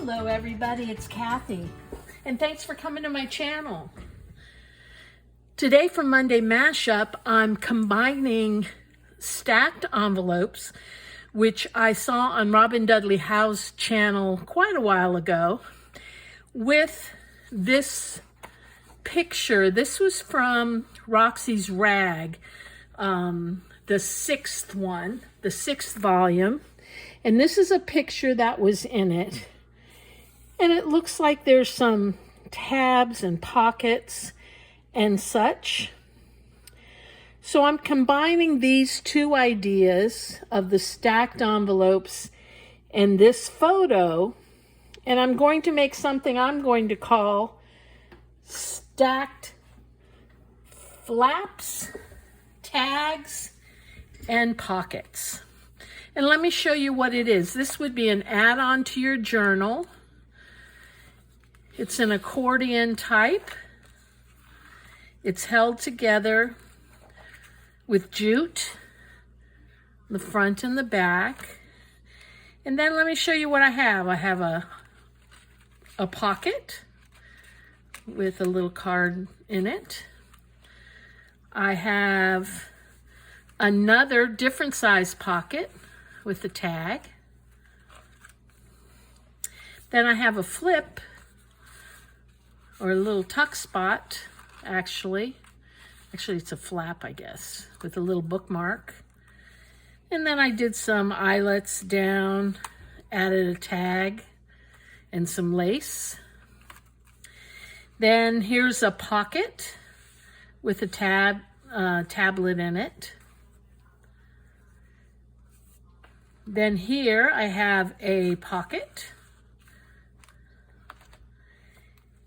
Hello everybody, it's Kathy, and thanks for coming to my channel. Today for Monday Mashup, I'm combining stacked envelopes, which I saw on Robin Dudley Howe's channel quite a while ago, with this picture. This was from Roxy's Rag, the sixth one, the sixth volume. And this is a picture that was in it. And it looks like there's some tabs and pockets and such. So I'm combining these two ideas of the stacked envelopes and this photo, and I'm going to make something I'm going to call stacked flaps, tags, and pockets. And let me show you what it is. This would be an add-on to your journal. It's an accordion type. It's held together with jute, the front and the back. And then let me show you what I have. I have a pocket with a little card in it. I have another different size pocket with the tag. Then I have a flip, or a little tuck spot, actually it's a flap, I guess, with a little bookmark. And then I did some eyelets down, added a tag and some lace. Then here's a pocket with a tablet in it. Then here I have a pocket,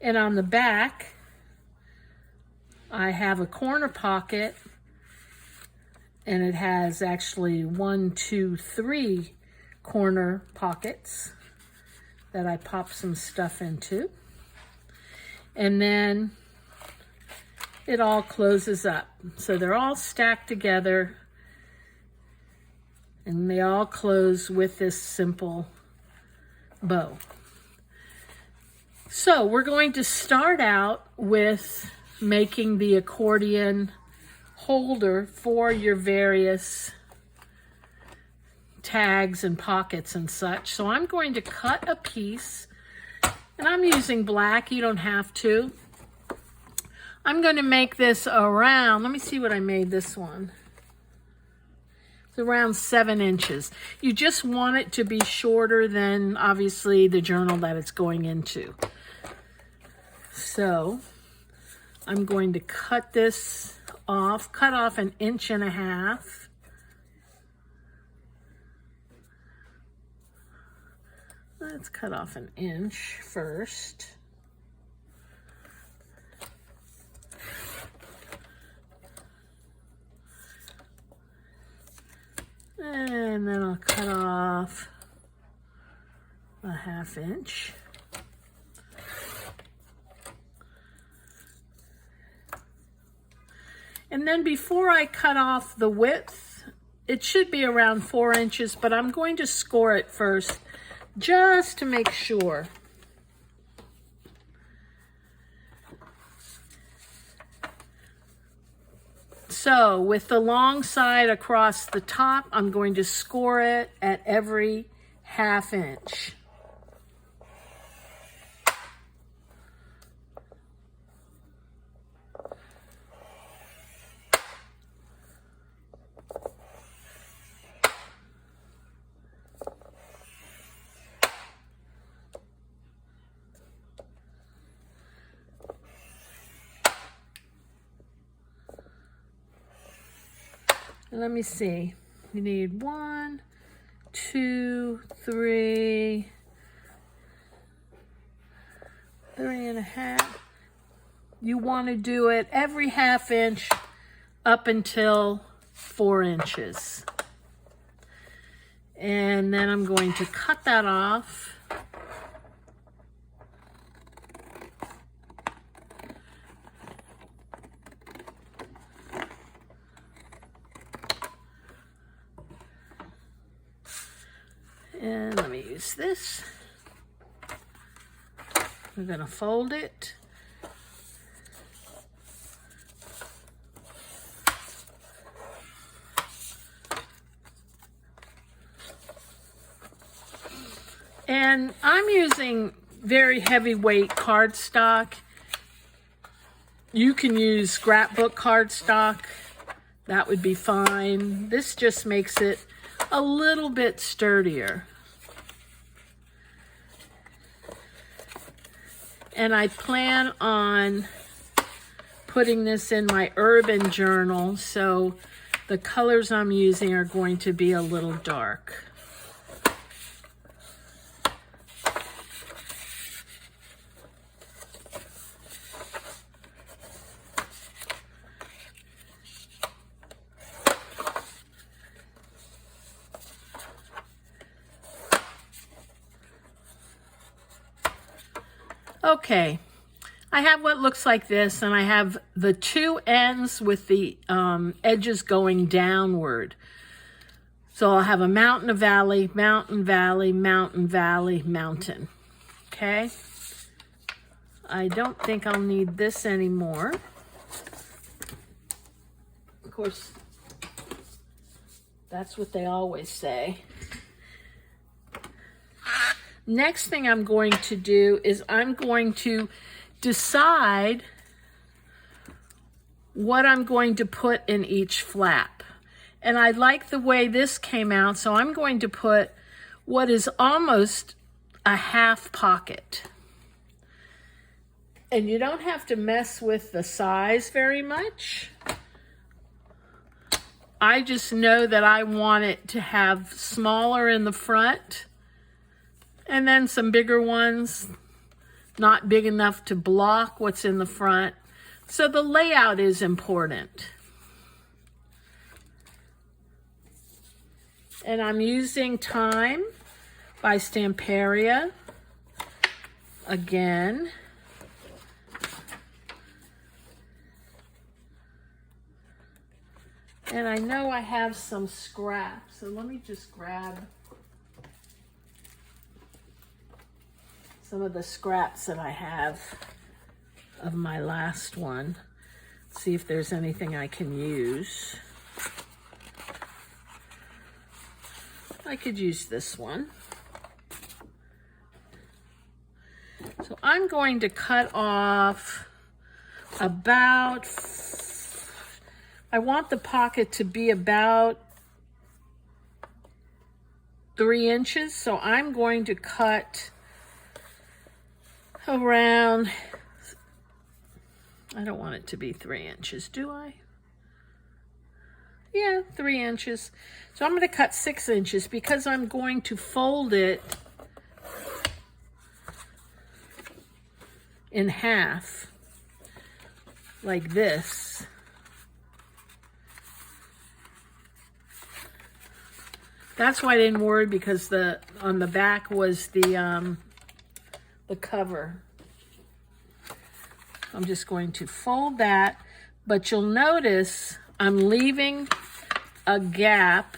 and on the back I have a corner pocket, and it has actually 1, 2, 3 corner pockets that I pop some stuff into, and then it all closes up. So they're all stacked together, and they all close with this simple bow. So we're going to start out with making the accordion holder for your various tags and pockets and such. So I'm going to cut a piece, and I'm using black. You don't have to. I'm going to make this around, let me see what I made this one. It's around 7 inches. You just want it to be shorter than, obviously, the journal that it's going into. So I'm going to cut this off, cut off 1.5 inches. Let's cut off 1 inch first. And then I'll cut off 1/2 inch. And then before I cut off the width, it should be around 4 inches, but I'm going to score it first just to make sure. So with the long side across the top, I'm going to score it at every 1/2 inch. Let me see. You need 1, 2, 3, 3.5. You want to do it every 1/2 inch up until 4 inches. And then I'm going to cut that off. And let me use this. We're going to fold it. And I'm using very heavyweight cardstock. You can use scrapbook cardstock. That would be fine. This just makes it a little bit sturdier. And I plan on putting this in my urban journal, so the colors I'm using are going to be a little dark. Okay, I have what looks like this, and I have the two ends with the edges going downward. So I'll have a mountain, a valley, mountain, valley, mountain, valley, mountain. Okay? I don't think I'll need this anymore. Of course, that's what they always say. Next thing I'm going to do is I'm going to decide what I'm going to put in each flap. And I like the way this came out, so I'm going to put what is almost a half pocket. And you don't have to mess with the size very much. I just know that I want it to have smaller in the front, and then some bigger ones, not big enough to block what's in the front. So the layout is important. And I'm using Time by Stamperia again. And I know I have some scraps, so let me just grab some of the scraps that I have of my last one. See if there's anything I can use. I could use this one. So I'm going to cut off about, I want the pocket to be about 3 inches. So I'm going to cut around, I don't want it to be 3 inches, do I? Yeah, 3 inches. So I'm going to cut 6 inches because I'm going to fold it in half like this. That's why I didn't worry, because on the back was the cover. I'm just going to fold that, but you'll notice I'm leaving a gap.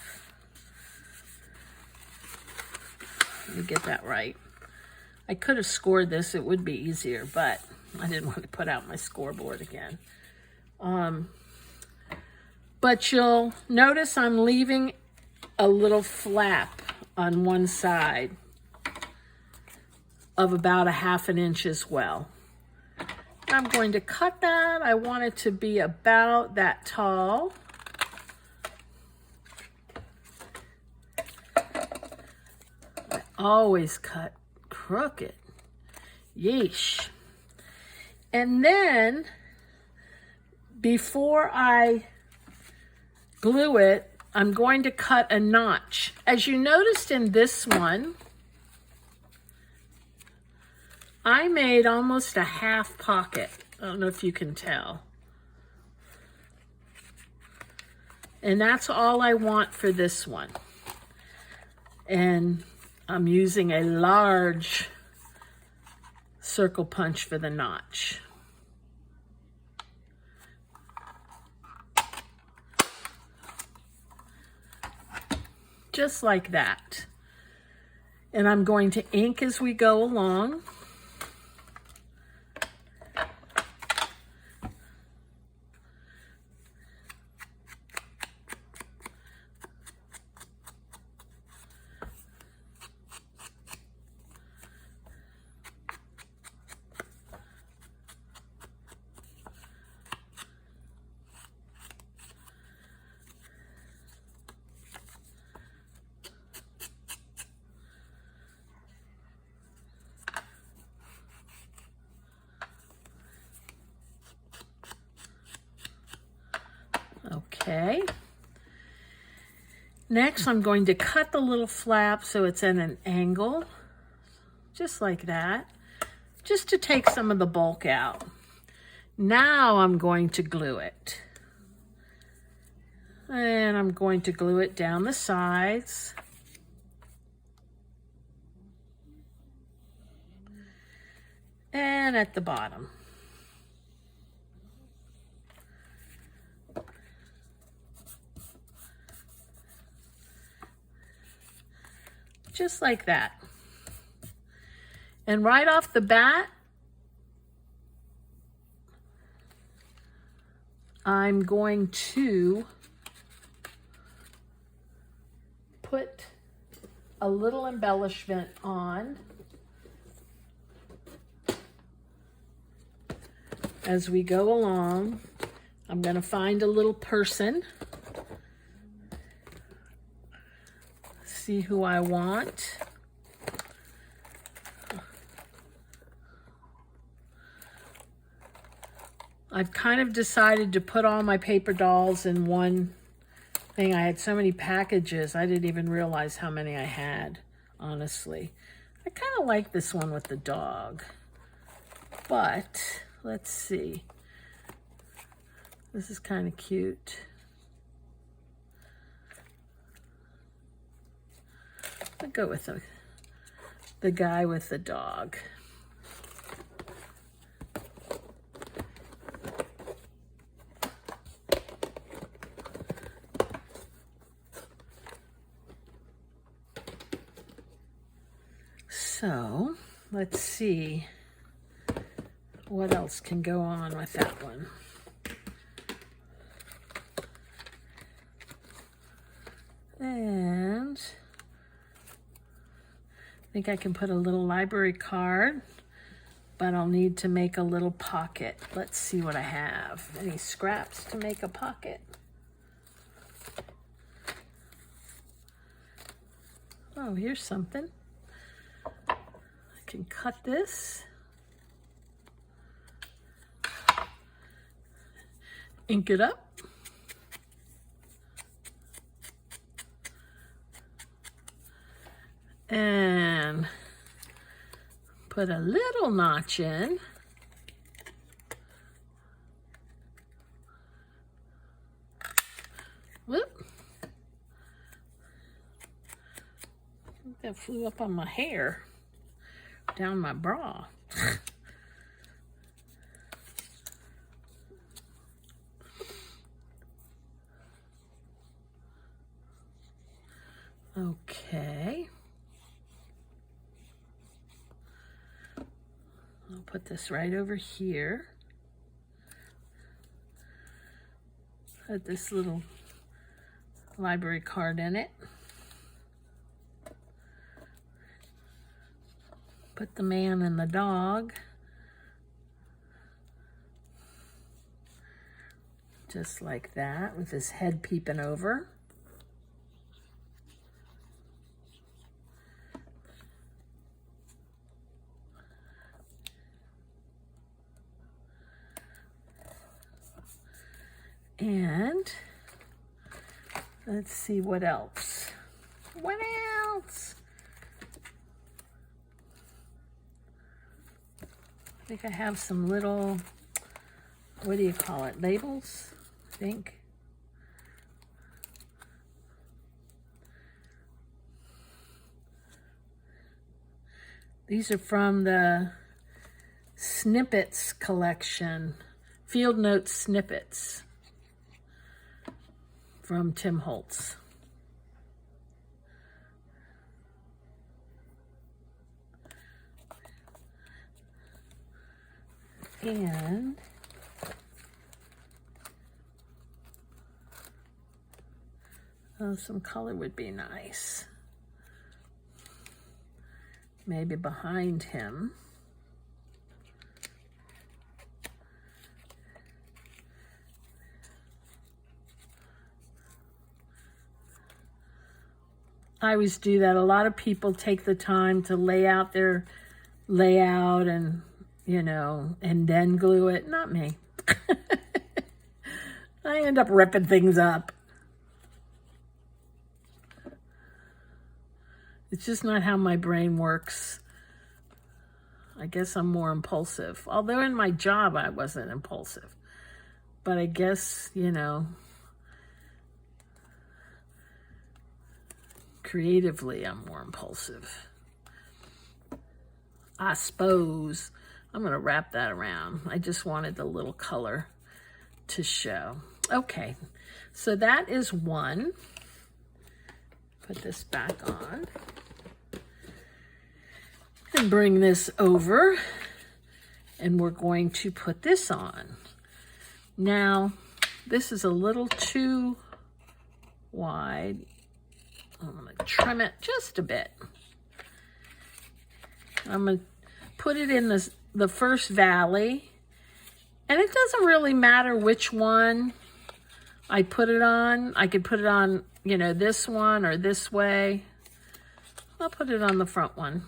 Let me get that right. I could have scored this, it would be easier, but I didn't want to put out my scoreboard again. But you'll notice I'm leaving a little flap on one side of about 1/2 inch as well. I'm going to cut that. I want it to be about that tall. I always cut crooked. Yeesh. And then, before I glue it, I'm going to cut a notch. As you noticed in this one, I made almost a half pocket. I don't know if you can tell. And that's all I want for this one. And I'm using a large circle punch for the notch. Just like that. And I'm going to ink as we go along. Okay. Next, I'm going to cut the little flap so it's at an angle, just like that, just to take some of the bulk out. Now I'm going to glue it. And I'm going to glue it down the sides. And at the bottom. Just like that. And right off the bat, I'm going to put a little embellishment on as we go along. I'm going to find a little person. See who I want. I've kind of decided to put all my paper dolls in one thing. I had so many packages, I didn't even realize how many I had, honestly. I kind of like this one with the dog, but let's see. This is kind of cute. I'll go with the guy with the dog. So, let's see what else can go on with that one. And I think I can put a little library card, but I'll need to make a little pocket. Let's see what I have. Any scraps to make a pocket? Oh, here's something. I can cut this. Ink it up. And put a little notch in. Whoop. That flew up on my hair, down my bra. Okay. I'll put this right over here. Put this little library card in it. Put the man and the dog. Just like that, with his head peeping over. And let's see what else. What else? I think I have some little, what do you call it? Labels, I think. These are from the Snippets collection, Field Notes Snippets from Tim Holtz. And some color would be nice. Maybe behind him. I always do that. A lot of people take the time to lay out their layout and, you know, and then glue it. Not me. I end up ripping things up. It's just not how my brain works. I guess I'm more impulsive. Although in my job I wasn't impulsive. But I guess, you know, creatively I'm more impulsive. I suppose. I'm going to wrap that around. I just wanted the little color to show. Okay, so that is one. Put this back on. And bring this over. And we're going to put this on. Now, this is a little too wide. I'm going to trim it just a bit. I'm going to put it in the first valley. And it doesn't really matter which one I put it on. I could put it on, you know, this one or this way. I'll put it on the front one.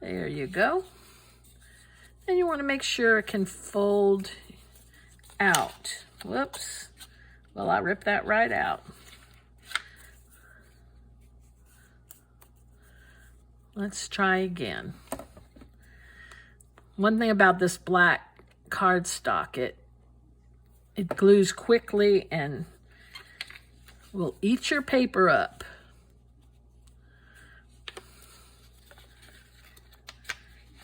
There you go. And you want to make sure it can fold out. Whoops. Well, I ripped that right out. Let's try again. One thing about this black cardstock, it glues quickly and will eat your paper up.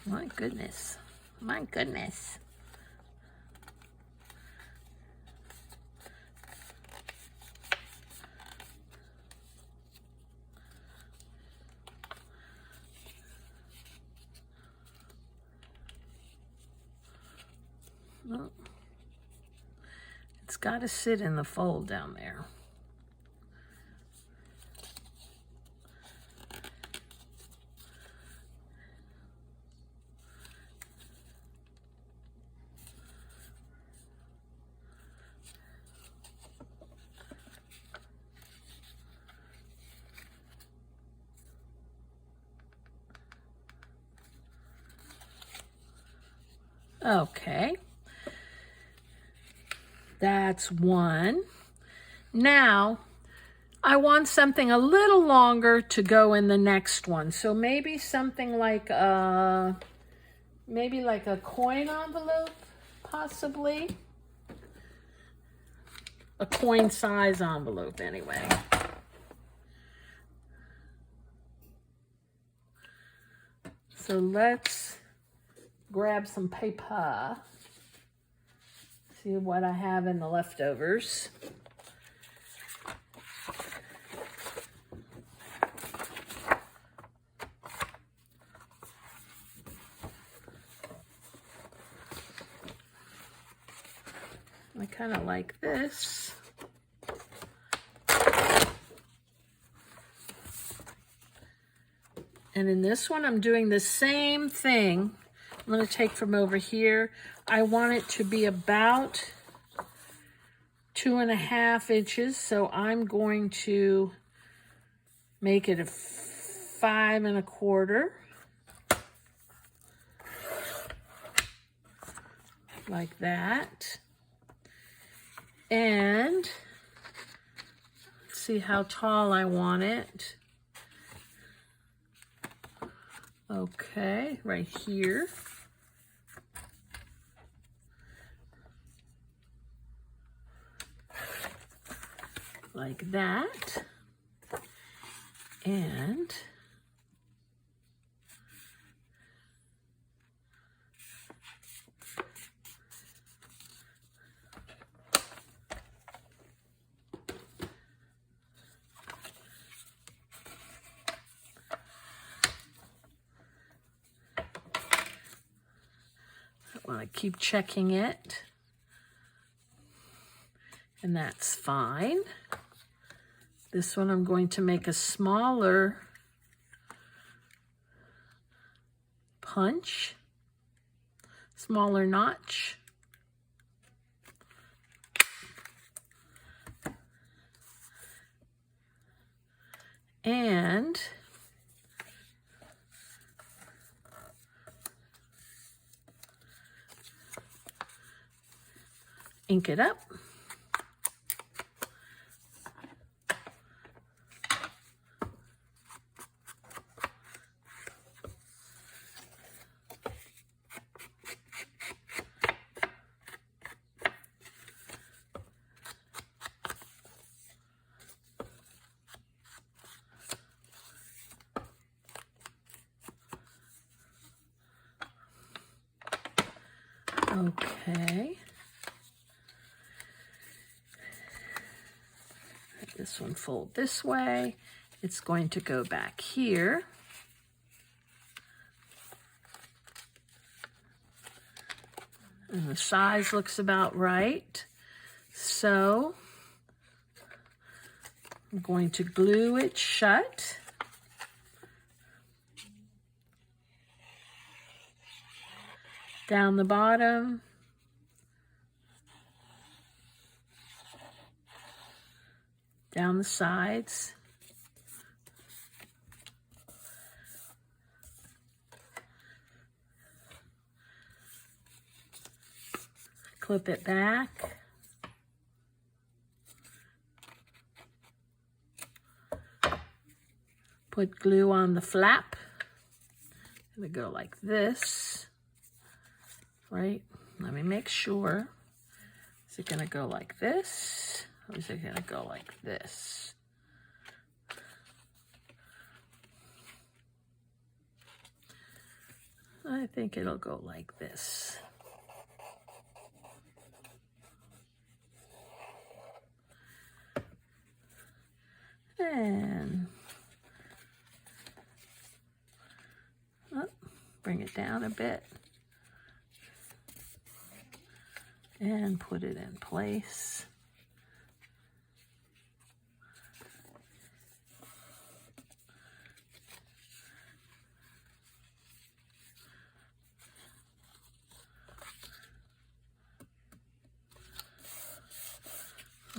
My goodness. My goodness. Well, it's got to sit in the fold down there. Okay, that's one. Now, I want something a little longer to go in the next one. So maybe something like a coin envelope, possibly. A coin size envelope anyway. So let's grab some paper. See what I have in the leftovers. I kind of like this. And in this one, I'm doing the same thing. I'm going to take from over here. I want it to be about 2.5 inches. So I'm going to make it a 5 1/4. Like that. And let's see how tall I want it. Okay, right here. Like that. And I want to keep checking it. And that's fine. This one I'm going to make a smaller punch, smaller notch. and ink it up. Okay. Let this one fold this way. It's going to go back here. And the size looks about right. So I'm going to glue it shut. Down the bottom. Down the sides. Clip it back. Put glue on the flap. It'll go like this. Right? Let me make sure. Is it going to go like this? Or is it going to go like this? I think it'll go like this. And bring it down a bit. And put it in place.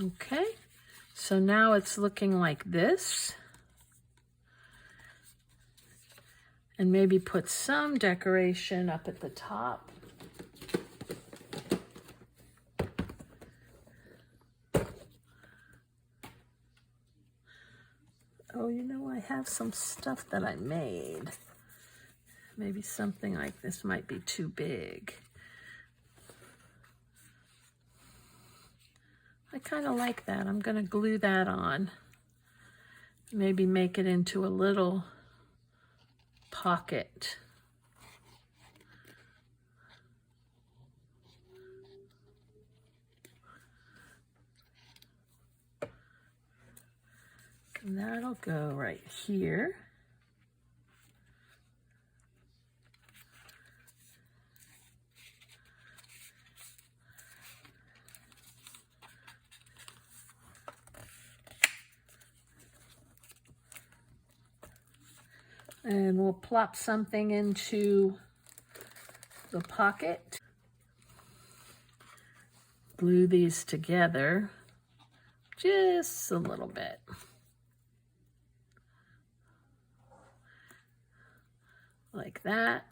Okay, so now it's looking like this. And maybe put some decoration up at the top. Oh, you know, I have some stuff that I made. Maybe something like this might be too big. I kind of like that. I'm going to glue that on. Maybe make it into a little pocket. And that'll go right here. And we'll plop something into the pocket. Glue these together just a little bit. Like that.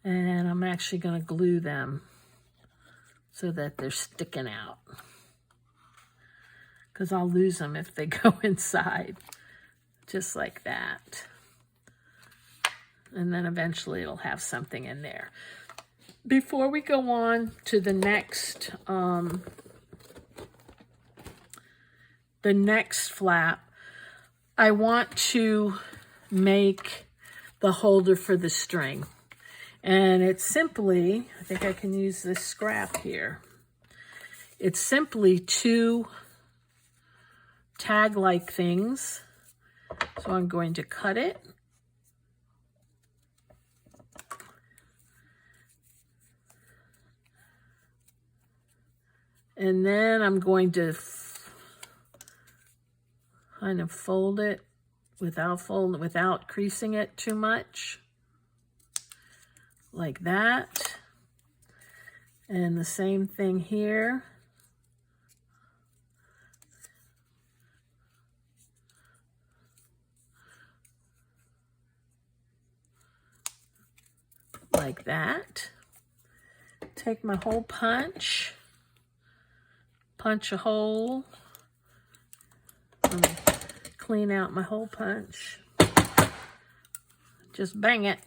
And I'm actually going to glue them so that they're sticking out. Because I'll lose them if they go inside. Just like that. And then eventually it'll have something in there. Before we go on to the next flap, I want to make the holder for the string. And it's simply, I think I can use this scrap here. It's simply two tag-like things. So I'm going to cut it. And then I'm going to kind of fold it without creasing it too much. Like that. And the same thing here. like that. Take my hole punch, punch a hole, and clean out my hole punch. Just bang it.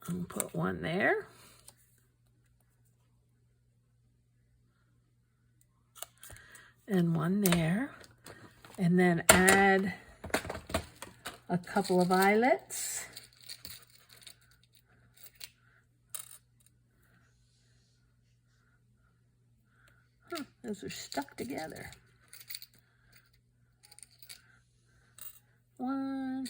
And put one there. And one there. And then add a couple of eyelets. Those are stuck together. One.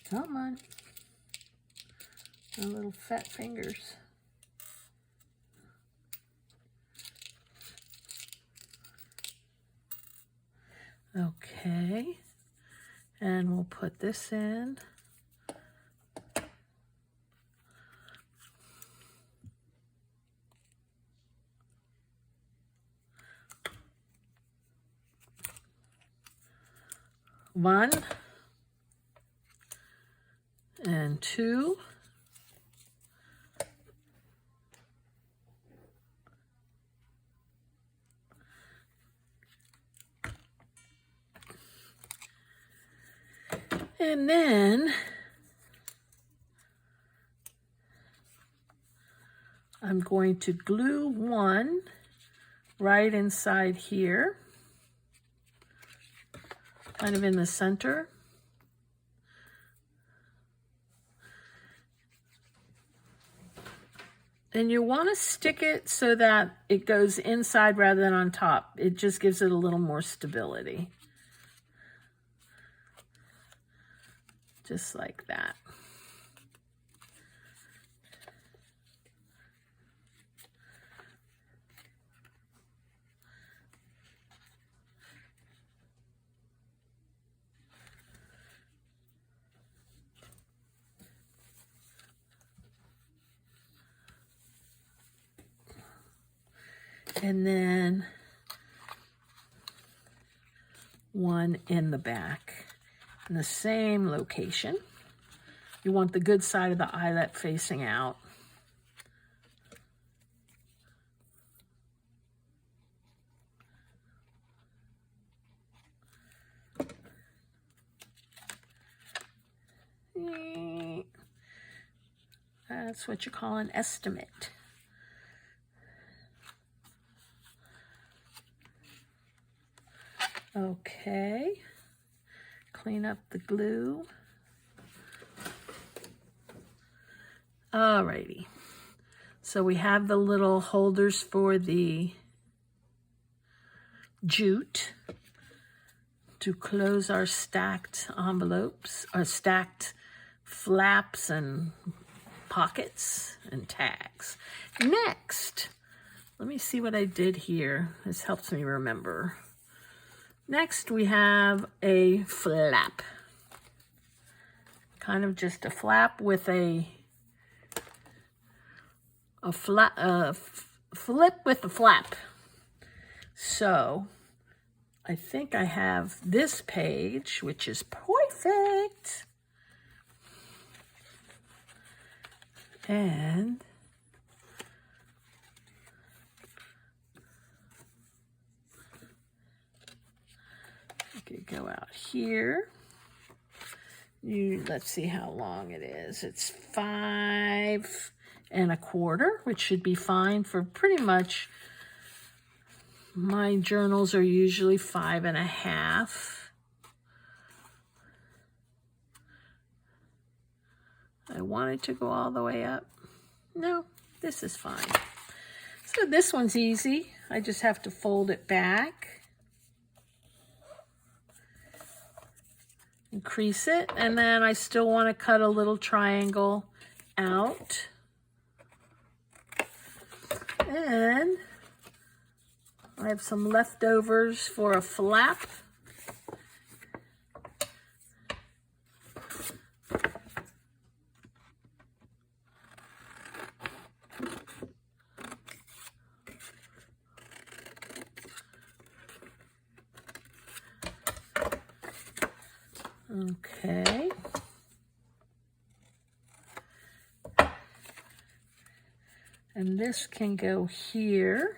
Come on. My little fat fingers. Okay. And we'll put this in. One and two. And then I'm going to glue one right inside here, kind of in the center. And you want to stick it so that it goes inside rather than on top. It just gives it a little more stability. Just like that. And then one in the back in the same location. You want the good side of the eyelet facing out. That's what you call an estimate. Okay, clean up the glue. Alrighty, so we have the little holders for the jute to close our stacked envelopes, our stacked flaps and pockets and tags. Next, let me see what I did here. This helps me remember. Next, we have a flap. Kind of just a flap with a flip with a flap. So, I think I have this page, which is perfect. And could go out here. Let's see how long it is. It's 5 1/4, which should be fine for pretty much. My journals are usually 5 1/2. I wanted to go all the way up. No, this is fine. So this one's easy. I just have to fold it back. Crease it, and then I still want to cut a little triangle out. And I have some leftovers for a flap. Okay. And this can go here.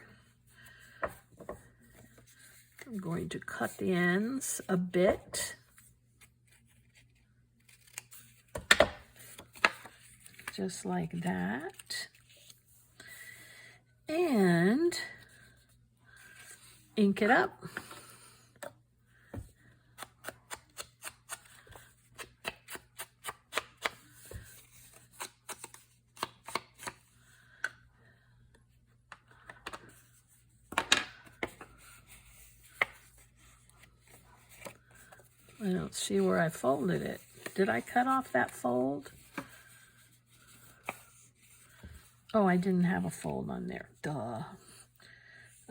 I'm going to cut the ends a bit. Just like that. And ink it up. I don't see where I folded it. Did I cut off that fold? Oh, I didn't have a fold on there. Duh.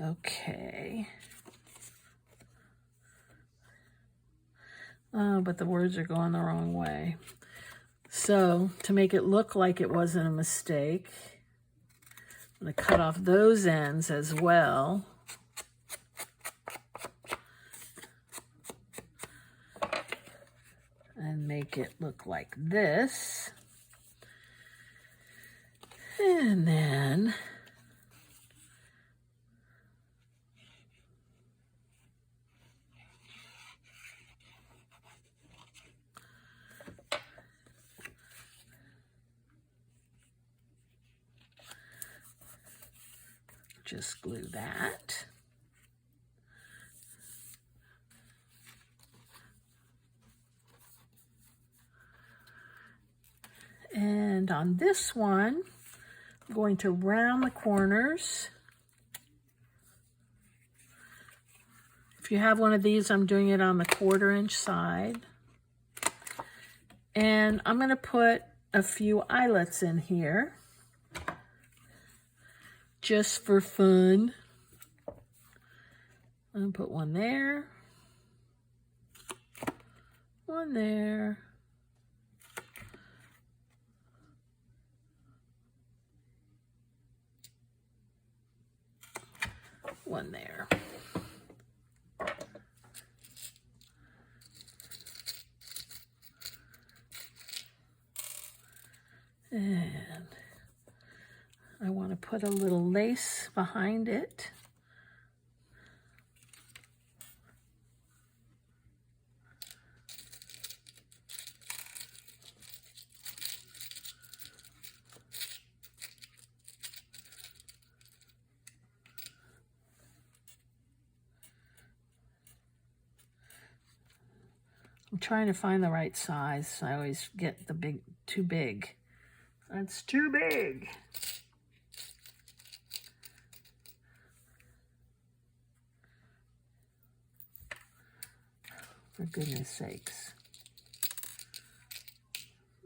Okay. Oh, but the words are going the wrong way. So, to make it look like it wasn't a mistake, I'm going to cut off those ends as well. And make it look like this. And then just glue that. And on this one, I'm going to round the corners. If you have one of these, I'm doing it on the 1/4 inch side. And I'm going to put a few eyelets in here, just for fun. I'm going to put one there, one there, one there. And I want to put a little lace behind it. I'm trying to find the right size. I always get the big, too big. That's too big. For goodness sakes.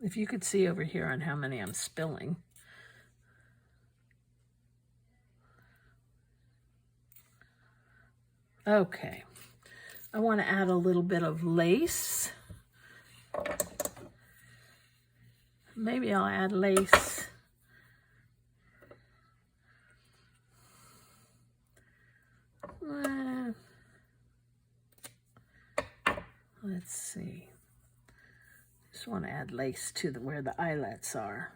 If you could see over here on how many I'm spilling. Okay. I want to add a little bit of lace. Maybe I'll add lace. Let's see. Just want to add lace to where the eyelets are.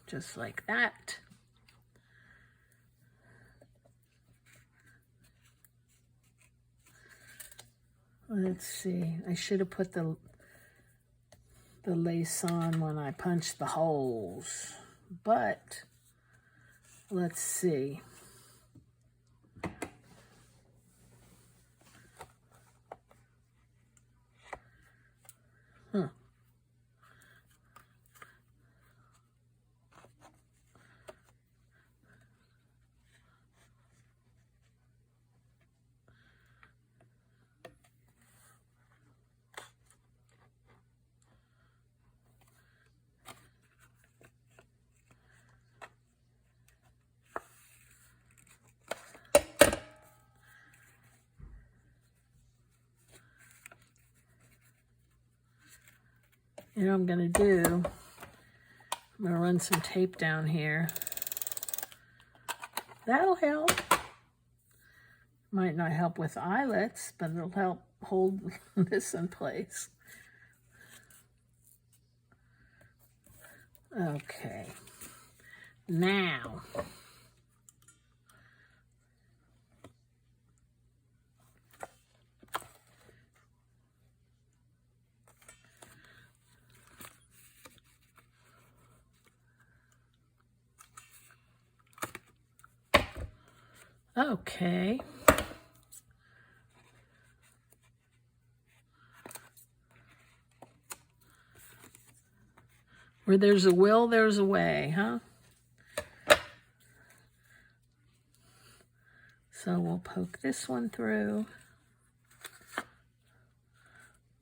Just like that. Let's see. I should have put the lace on when I punched the holes, but let's see. You know what I'm going to do? I'm going to run some tape down here. That'll help. Might not help with eyelets, but it'll help hold this in place. Okay. Now, okay. Where there's a will, there's a way, huh? So we'll poke this one through.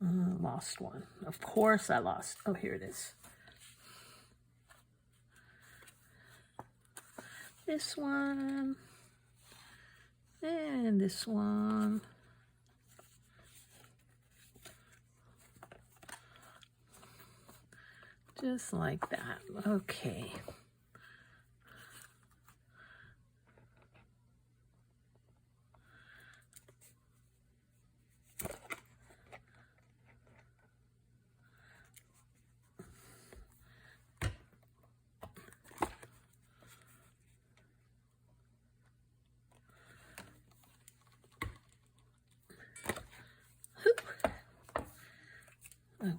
Lost one. Of course I lost. Oh, here it is. This one. And this one. Just like that. Okay.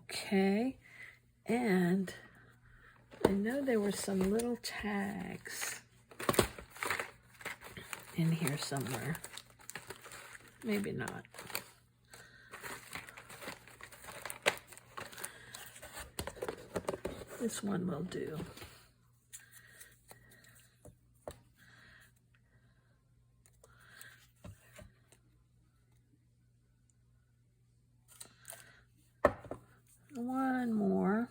Okay, and I know there were some little tags in here somewhere. Maybe not. This one will do. One more.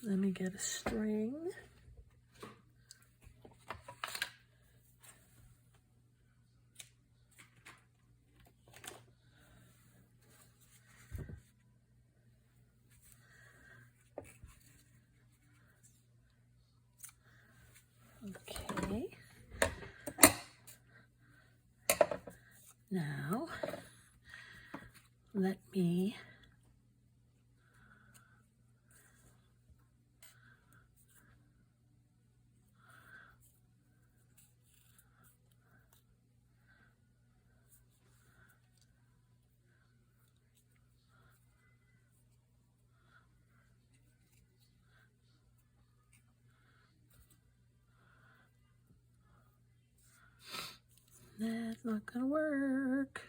Let me get a string. Okay. Now, let me that's not gonna work.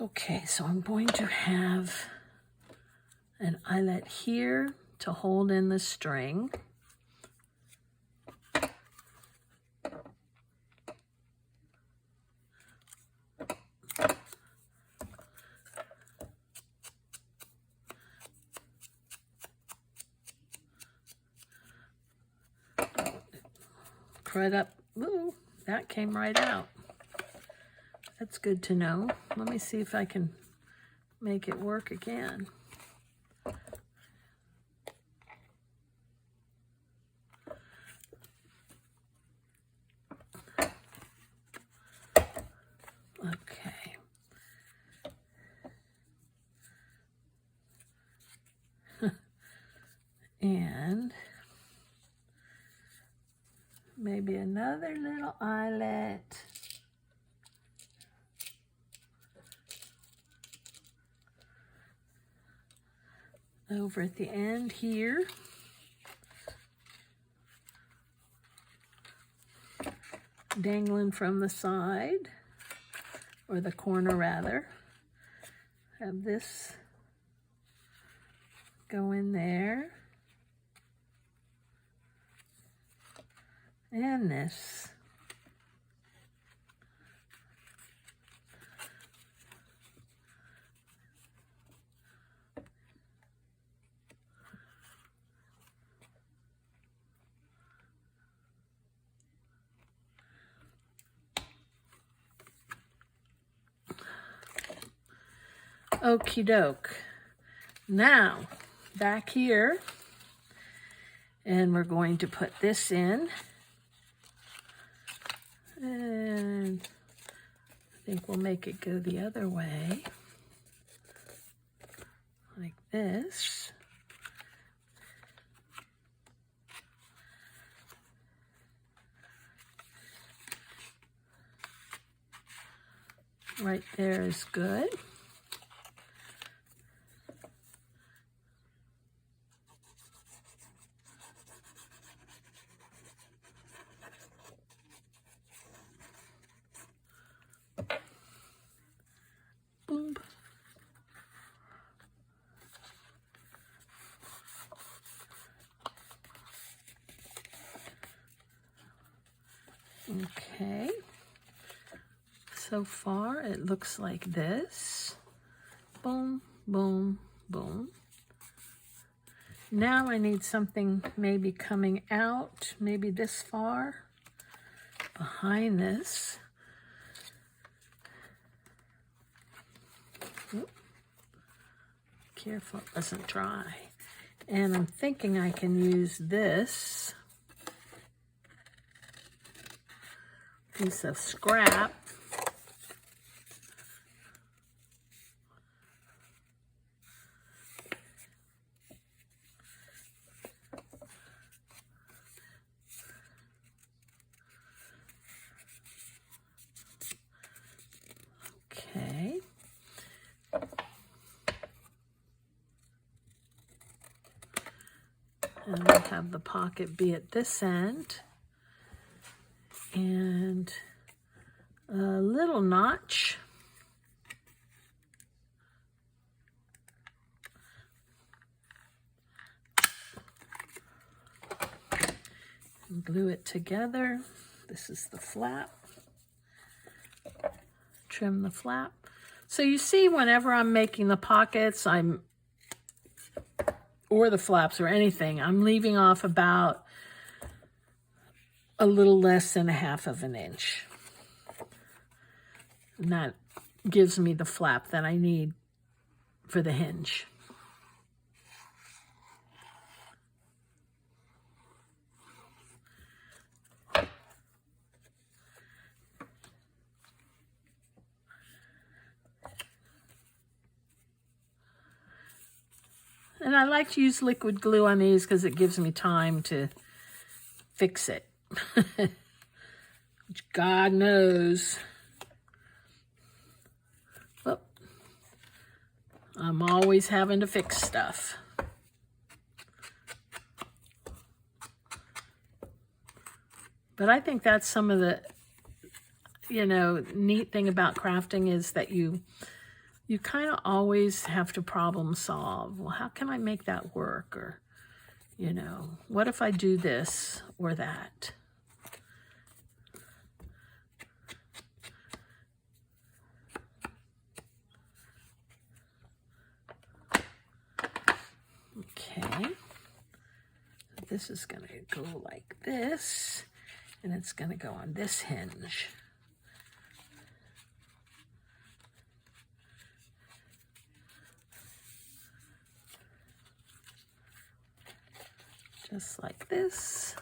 Okay, so I'm going to have an eyelet here to hold in the string. Right up. Ooh, that came right out. That's good to know. Let me see if I can make it work again. Okay. And maybe another little eyelet. Over at the end here. Dangling from the side, or the corner rather. Have this go in there. And this. Okie doke. Now, back here, and we're going to put this in. And I think we'll make it go the other way, like this. Right there is good. Boom. Okay. So far, it looks like this. Boom, boom, boom. Now I need something maybe coming out, maybe this far, behind this. Oop. Careful it doesn't dry. And I'm thinking I can use this piece of scrap . Okay. And we'll have the pocket be at this end. And a little notch. And glue it together. This is the flap. Trim the flap. So you see, whenever I'm making the pockets, or the flaps or anything, I'm leaving off about a little less than 1/2 of an inch. And that gives me the flap that I need for the hinge. And I like to use liquid glue on these because it gives me time to fix it. Which God knows. Well, I'm always having to fix stuff. But I think that's some of the, neat thing about crafting is that you kind of always have to problem solve. Well, how can I make that work? Or, what if I do this or that? Okay. This is going to go like this, and it's going to go on this hinge. Just like this.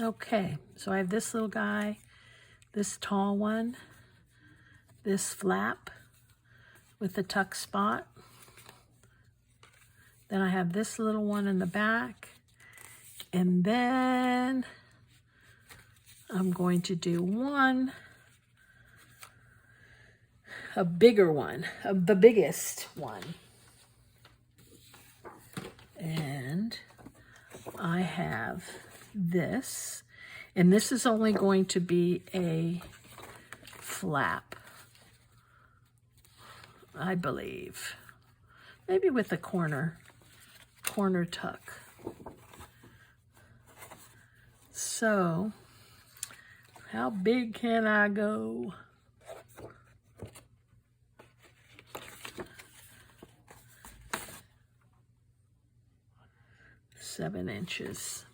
Okay, so I have this little guy, this tall one, this flap with the tuck spot. Then I have this little one in the back. And then I'm going to do a bigger one, the biggest one. And I have this, and this is only going to be a flap, I believe. Maybe with a corner tuck. So, how big can I go? Seven inches.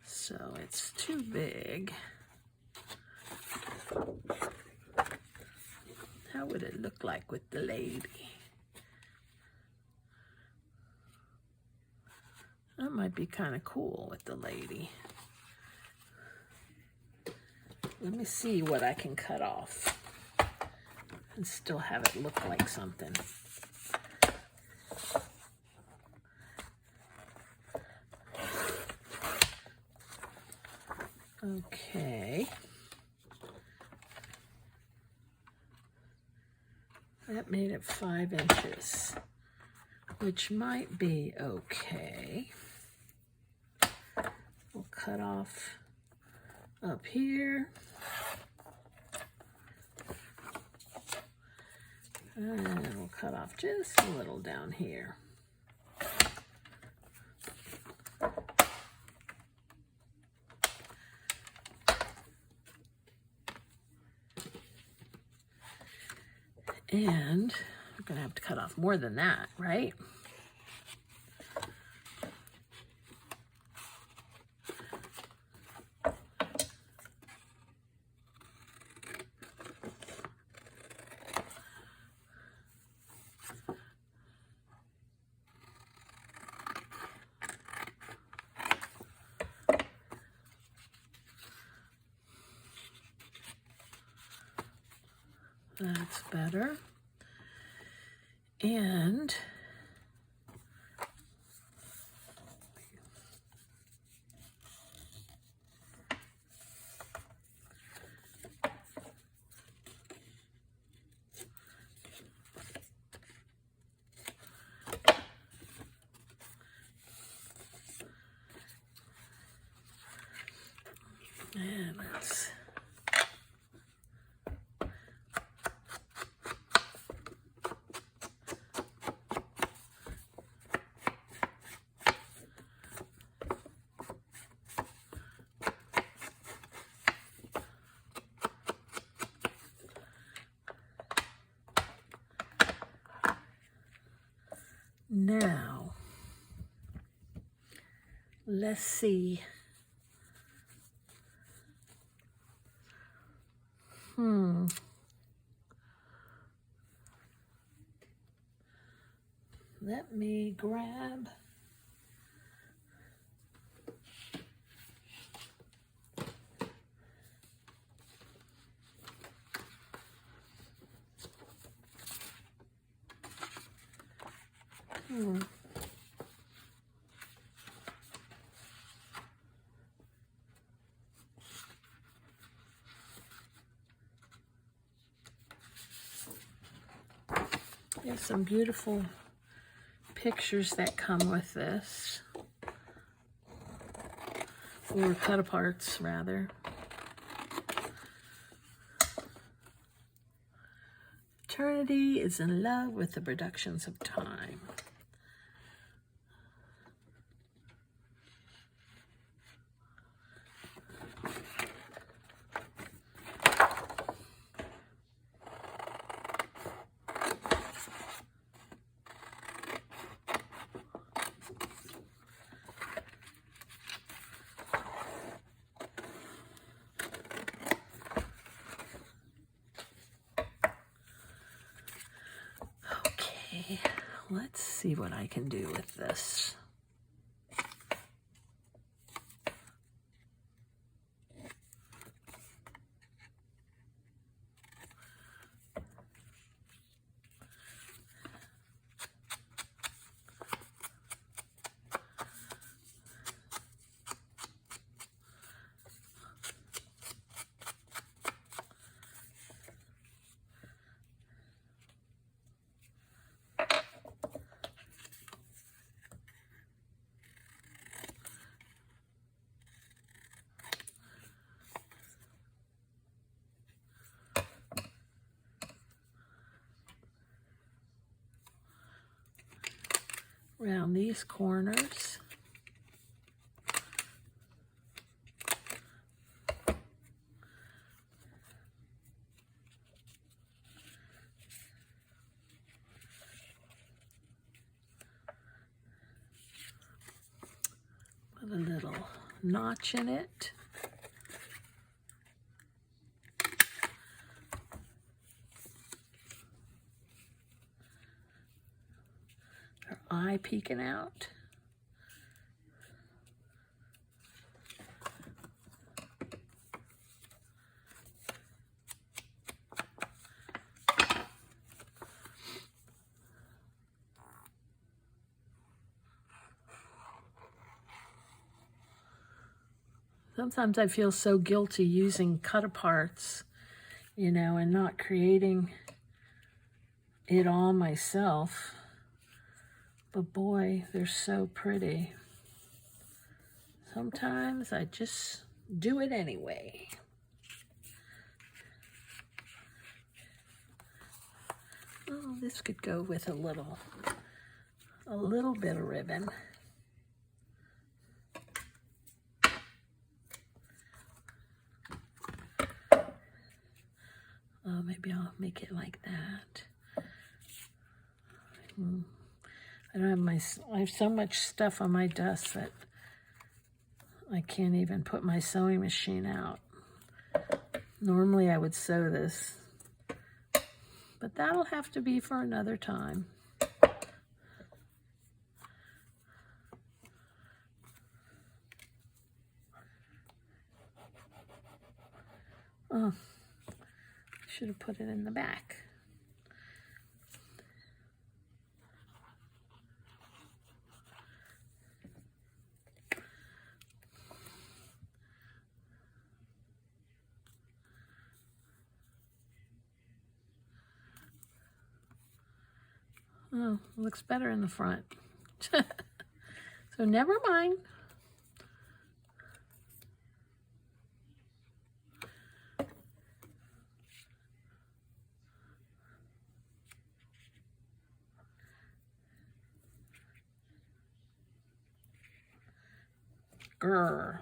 So it's too big. How would it look like with the lady? That might be kind of cool with the lady. Let me see what I can cut off and still have it look like something. Okay. That made it 5 inches, which might be okay. We'll cut off up here. And we'll cut off just a little down here. And we're going to have to cut off more than that, right? That's better. And let's now, let's see. Let me grab There's some beautiful pictures that come with this, or cut aparts rather. Eternity is in love with the productions of time. Let's see what I can do with this. Around these corners. little notch in it. Her eye peeking out. Sometimes I feel so guilty using cut-aparts, you know, and not creating it all myself. But boy, they're so pretty. Sometimes I just do it anyway. Oh, this could go with a little bit of ribbon. Oh, maybe I'll make it like that. I don't have I have so much stuff on my desk that I can't even put my sewing machine out. Normally I would sew this, but that'll have to be for another time. Oh, should have put it in the back. Oh, looks better in the front. So never mind. Grr.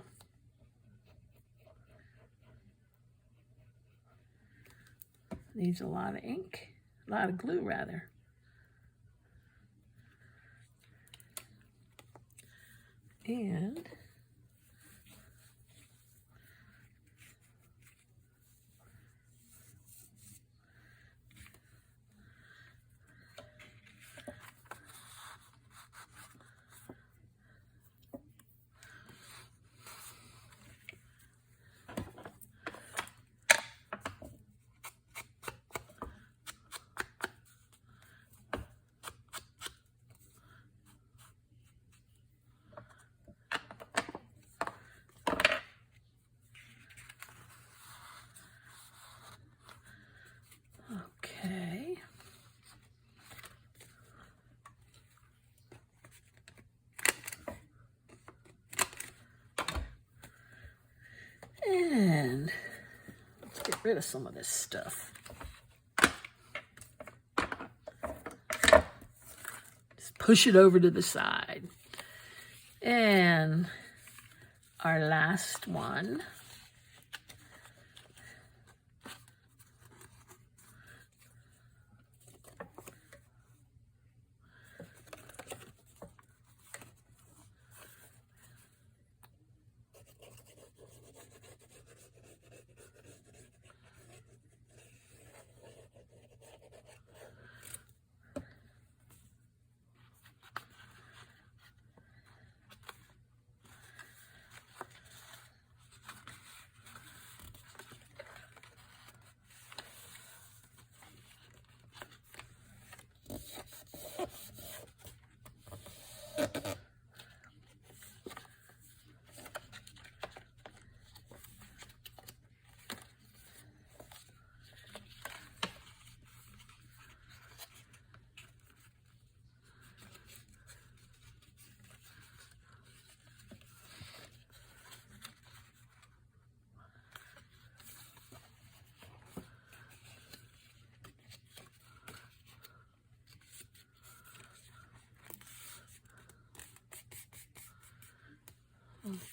Needs a lot of ink, a lot of glue rather. And okay. And let's get rid of some of this stuff. Just push it over to the side. And our last one.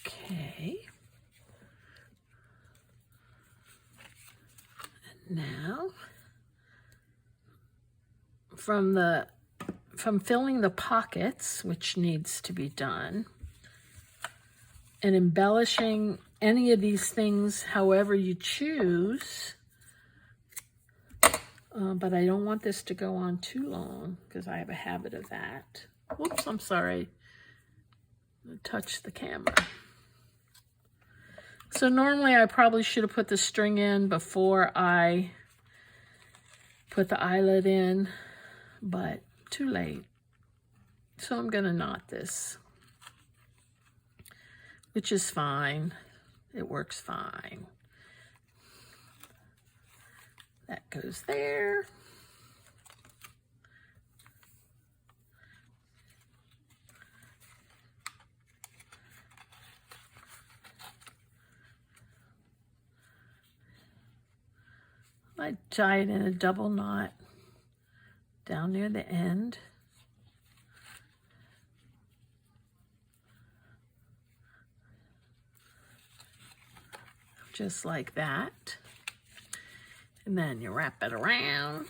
Okay. And now, from filling the pockets, which needs to be done, and embellishing any of these things however you choose. But I don't want this to go on too long because I have a habit of that. Whoops, I'm sorry. I touched the camera. So normally I probably should have put the string in before I put the eyelet in, but too late. So I'm gonna knot this, which is fine. It works fine. That goes there. I tie it in a double knot down near the end. Just like that. And then you wrap it around.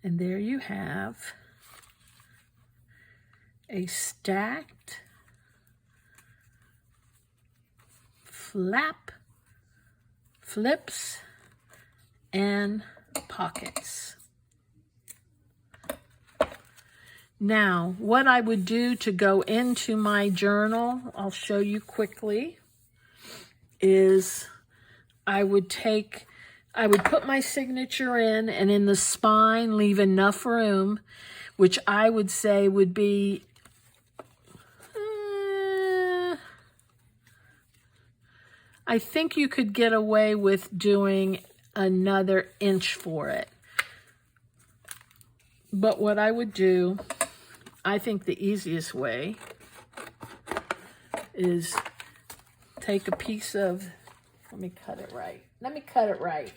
And there you have a stacked flap, flips, and pockets. Now, what I would do to go into my journal, I'll show you quickly, is I would put my signature in, and in the spine leave enough room, which I would say would be I think you could get away with doing another inch for it. But what I would do, I think the easiest way is take a piece of, let me cut it right.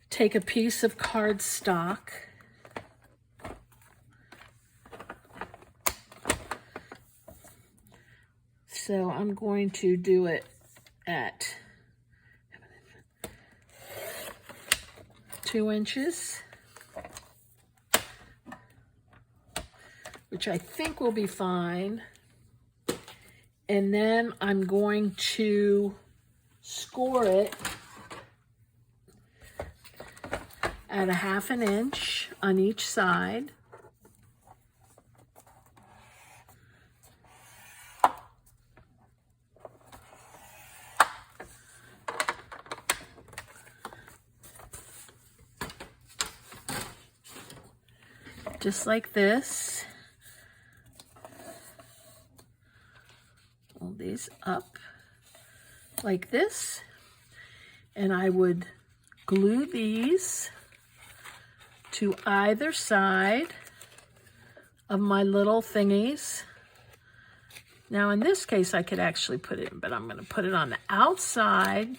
Take a piece of cardstock. So I'm going to do it at 2 inches, which I think will be fine. And then I'm going to score it at a 1/2 inch on each side. Just like this. Hold these up like this, and I would glue these to either side of my little thingies. Now in this case I could actually put it in, but I'm going to put it on the outside.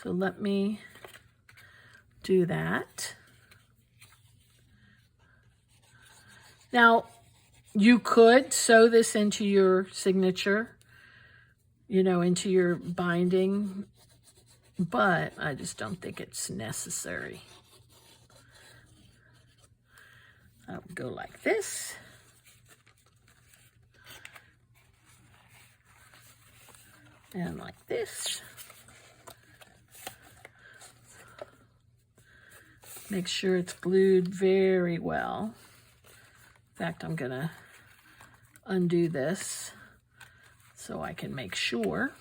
So let me do that. Now, you could sew this into your signature, you know, into your binding, but I just don't think it's necessary. I would go like this. And like this. Make sure it's glued very well. In fact, I'm gonna undo this so I can make sure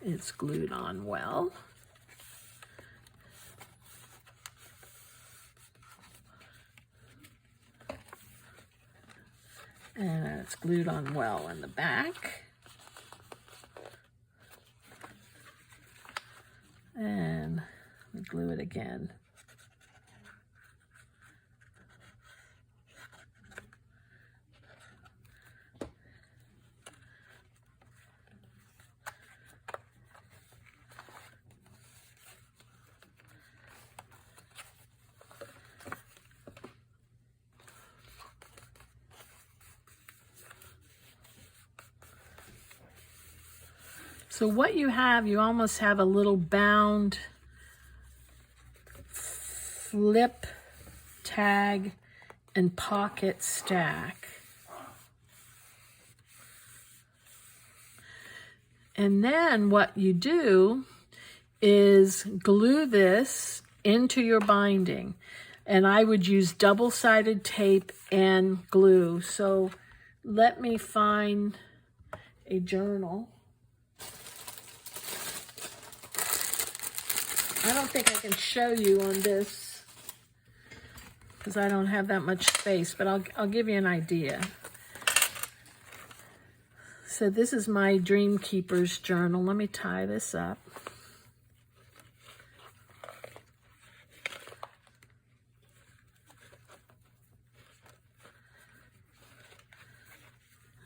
it's glued on well. And it's glued on well in the back. And we glue it again. So what you almost have a little bound flip, tag, and pocket stack. And then what you do is glue this into your binding. And I would use double-sided tape and glue. So let me find a journal. I don't think I can show you on this because I don't have that much space, but I'll give you an idea. So this is my Dream Keepers journal. Let me tie this up.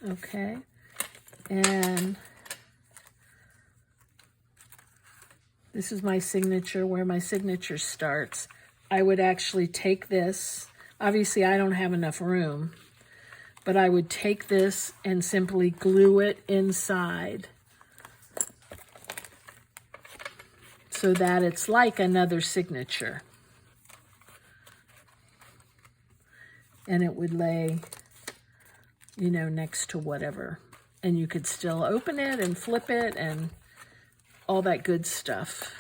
Okay, and this is my signature, where my signature starts. I would actually take this. Obviously, I don't have enough room, but I would take this and simply glue it inside so that it's like another signature. And it would lay, you know, next to whatever. And you could still open it and flip it and all that good stuff.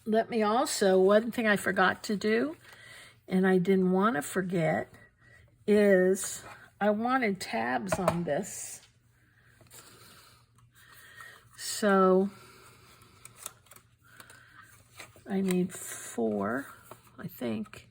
Let me also, one thing I forgot to do, and I didn't want to forget, is I wanted tabs on this. So I need 4, I think.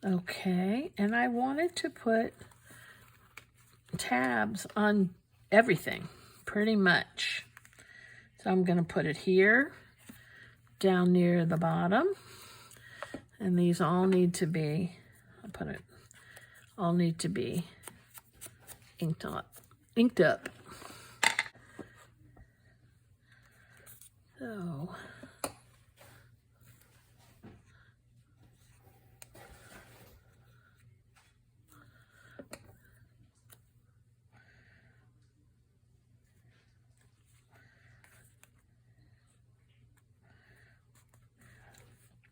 Okay, and I wanted to put tabs on everything, pretty much. So I'm going to put it here, down near the bottom, and these all need to be, all need to be inked up. So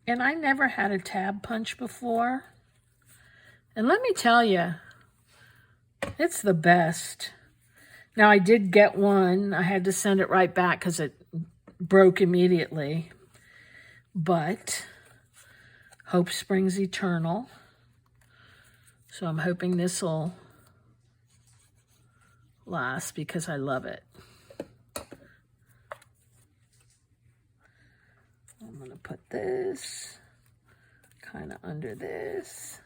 and I never had a tab punch before. And let me tell you, it's the best. Now, I did get one. I had to send it right back because it broke immediately. But hope springs eternal. So I'm hoping this will last because I love it. I'm going to put this kind of under this.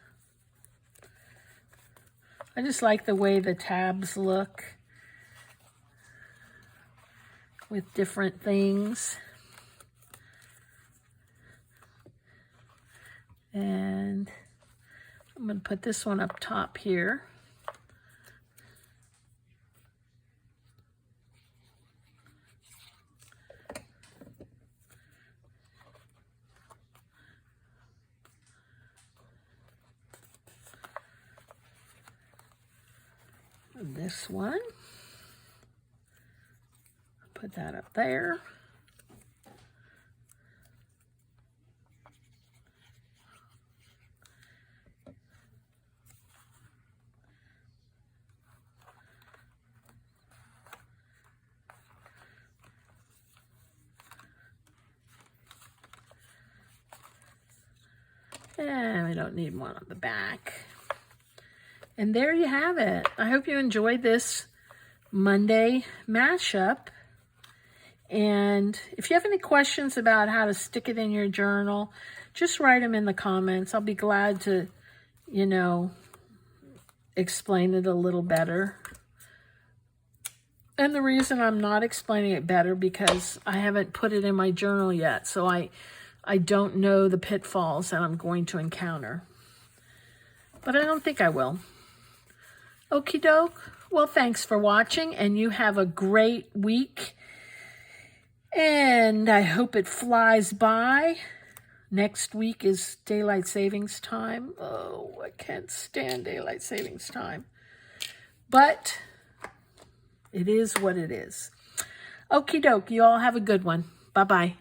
I just like the way the tabs look with different things. And I'm going to put this one up top here. This one, put that up there. And we don't need one on the back. And there you have it. I hope you enjoyed this Monday mashup. And if you have any questions about how to stick it in your journal, just write them in the comments. I'll be glad to, you know, explain it a little better. And the reason I'm not explaining it better because I haven't put it in my journal yet. So I don't know the pitfalls that I'm going to encounter. But I don't think I will. Okie doke. Well, thanks for watching, and you have a great week. And I hope it flies by. Next week is daylight savings time. Oh, I can't stand daylight savings time. But it is what it is. Okie doke. You all have a good one. Bye-bye.